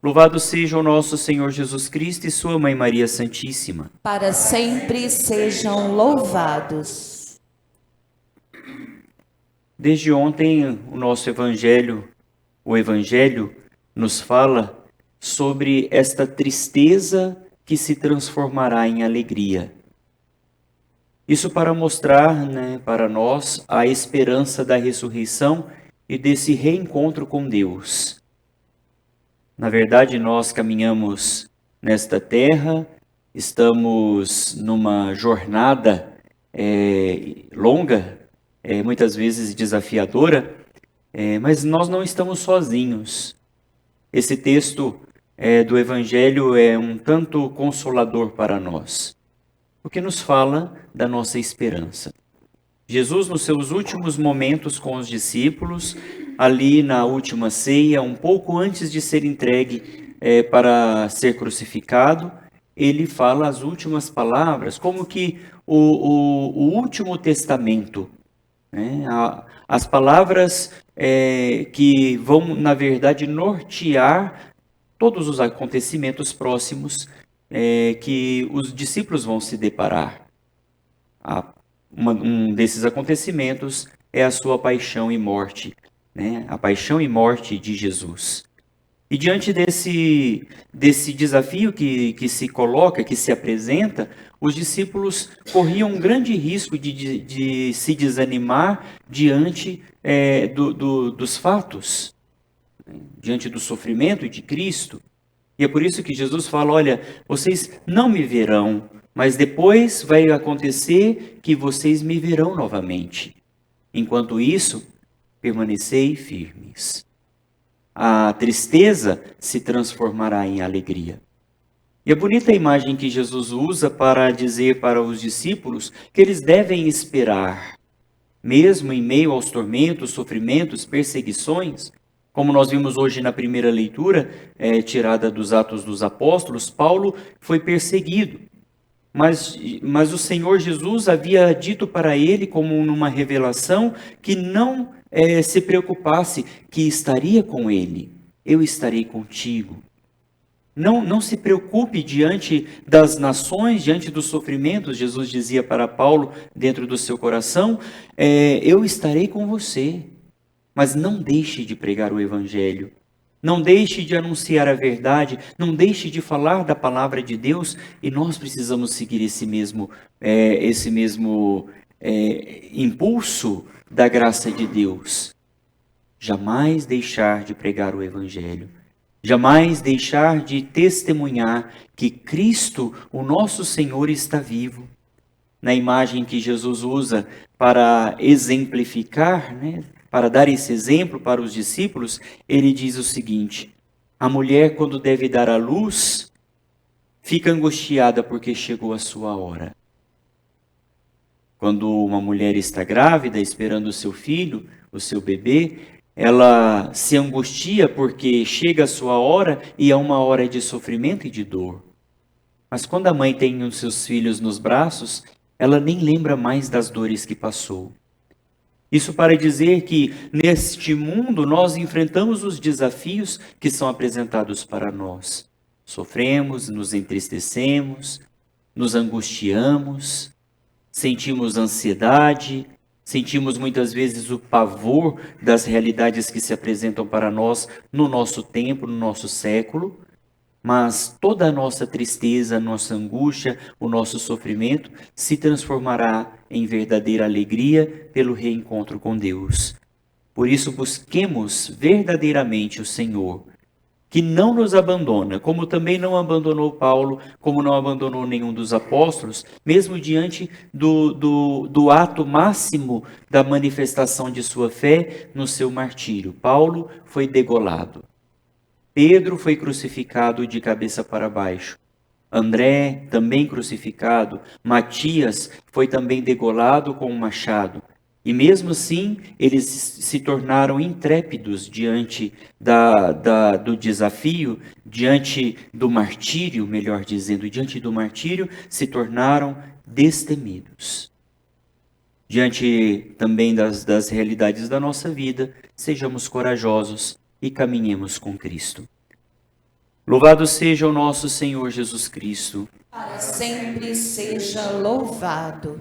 Louvado seja o nosso Senhor Jesus Cristo e sua Mãe Maria Santíssima. Para sempre sejam louvados. Desde ontem, o Evangelho nos fala sobre esta tristeza que se transformará em alegria. Isso para mostrar, para nós a esperança da ressurreição e desse reencontro com Deus. Na verdade, nós caminhamos nesta terra, estamos numa jornada longa, muitas vezes desafiadora, mas nós não estamos sozinhos. Esse texto do Evangelho é um tanto consolador para nós, porque nos fala da nossa esperança. Jesus, nos seus últimos momentos com os discípulos, ali na última ceia, um pouco antes de ser entregue para ser crucificado, ele fala as últimas palavras, como que o último testamento, né? As palavras que vão, na verdade, nortear todos os acontecimentos próximos que os discípulos vão se deparar. Um desses acontecimentos é a sua paixão e morte, né? A paixão e morte de Jesus. E diante desse desafio que se coloca, que se apresenta, os discípulos corriam um grande risco de se desanimar diante dos fatos, né? Diante do sofrimento de Cristo. E é por isso que Jesus fala, olha, vocês não me verão, mas depois vai acontecer que vocês me verão novamente. Enquanto isso, permanecei firmes. A tristeza se transformará em alegria. E a bonita imagem que Jesus usa para dizer para os discípulos que eles devem esperar, mesmo em meio aos tormentos, sofrimentos, perseguições, como nós vimos hoje na primeira leitura, tirada dos Atos dos Apóstolos, Paulo foi perseguido. Mas o Senhor Jesus havia dito para ele, como numa revelação, que não se preocupasse, que estaria com ele. Eu estarei contigo. Não se preocupe diante das nações, diante dos sofrimentos, Jesus dizia para Paulo, dentro do seu coração, eu estarei com você. Mas não deixe de pregar o Evangelho. Não deixe de anunciar a verdade, não deixe de falar da palavra de Deus, e nós precisamos seguir esse mesmo impulso da graça de Deus. Jamais deixar de pregar o Evangelho, jamais deixar de testemunhar que Cristo, o nosso Senhor, está vivo. Na imagem que Jesus usa para exemplificar, para dar esse exemplo para os discípulos, ele diz o seguinte: a mulher, quando deve dar à luz, fica angustiada porque chegou a sua hora. Quando uma mulher está grávida, esperando o seu filho, o seu bebê, ela se angustia porque chega a sua hora e é uma hora de sofrimento e de dor. Mas quando a mãe tem os seus filhos nos braços, ela nem lembra mais das dores que passou. Isso para dizer que neste mundo nós enfrentamos os desafios que são apresentados para nós. Sofremos, nos entristecemos, nos angustiamos, sentimos ansiedade, sentimos muitas vezes o pavor das realidades que se apresentam para nós no nosso tempo, no nosso século. Mas toda a nossa tristeza, nossa angústia, o nosso sofrimento se transformará em verdadeira alegria pelo reencontro com Deus. Por isso busquemos verdadeiramente o Senhor, que não nos abandona, como também não abandonou Paulo, como não abandonou nenhum dos apóstolos, mesmo diante do ato máximo da manifestação de sua fé no seu martírio. Paulo foi degolado. Pedro foi crucificado de cabeça para baixo. André, também crucificado. Matias foi também degolado com um machado. E mesmo assim, eles se tornaram intrépidos diante do desafio, diante do martírio, melhor dizendo, diante do martírio, se tornaram destemidos. Diante também das realidades da nossa vida, sejamos corajosos e caminhemos com Cristo. Louvado seja o nosso Senhor Jesus Cristo. Para sempre seja louvado.